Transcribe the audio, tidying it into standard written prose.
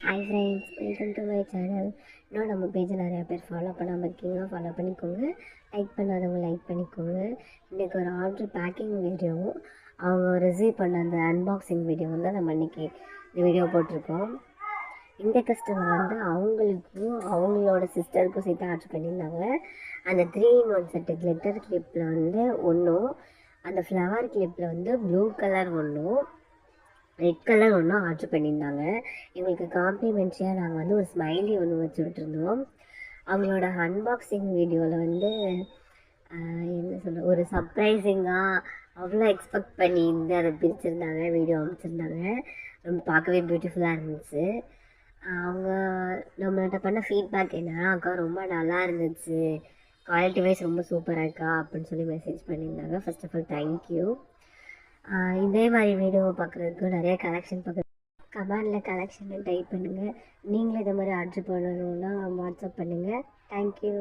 Hi friends, welcome to my channel. இன்னும் நம்ம பேஜை நிறையா பேர் ஃபாலோ பண்ணாமல் இருக்கீங்க, ஃபாலோ பண்ணிக்கோங்க. லைக் பண்ணாதவங்க லைக் பண்ணிக்கோங்க. இன்றைக்கி ஒரு ஆர்டர் பேக்கிங் வீடியோவும் அவங்க ரிசீவ் பண்ண அந்த அன்பாக்சிங் வீடியோவும் தான் நம்ம இன்றைக்கி இந்த வீடியோ போட்டிருக்கோம். இந்த கஸ்டமர் அவங்களுக்கும் அவங்களோட சிஸ்டருக்கும் சேர்த்து ஆர்டர் பண்ணியிருந்தாங்க. அந்த 3-in-1 செட்டு கிளிட்டர் கிளிப்பில் ஒன்றும், அந்த ஃப்ளவர் கிளிப்பில் ப்ளூ கலர் ஒன்றும், ரெட் கலர் ஒன்றும் ஆர்டர் பண்ணியிருந்தாங்க. எங்களுக்கு காம்ப்ளிமெண்ட்ரியாக நாங்கள் ஒரு ஸ்மைலி ஒன்று வச்சு விட்டுருந்தோம். அவங்களோட அன்பாக்சிங் வீடியோவில் என்ன சொல்ல, ஒரு சர்ப்ரைசிங்காக அவ்வளோ எக்ஸ்பெக்ட் பண்ணி அதை பிரிச்சுருந்தாங்க, வீடியோ அமைச்சிருந்தாங்க. ரொம்ப பார்க்கவே பியூட்டிஃபுல்லாக இருந்துச்சு. அவங்க நம்மள்கிட்ட பண்ண ஃபீட்பேக் என்னன்னா, அக்கா ரொம்ப நல்லா இருந்துச்சு, குவாலிட்டி வைஸ் ரொம்ப சூப்பராக இருக்கா அப்படின்னு சொல்லி மெசேஜ் பண்ணியிருந்தாங்க. First of all thank you. இதே மாதிரி வீடியோவை பார்க்குறதுக்கு நிறைய கலெக்ஷன் கமெண்டில் கலெக்ஷனை டைப் பண்ணுங்கள். நீங்களும் இதை மாதிரி ஆர்டர் பண்ணணுன்னா வாட்ஸ்அப் பண்ணுங்கள். தேங்க்யூ.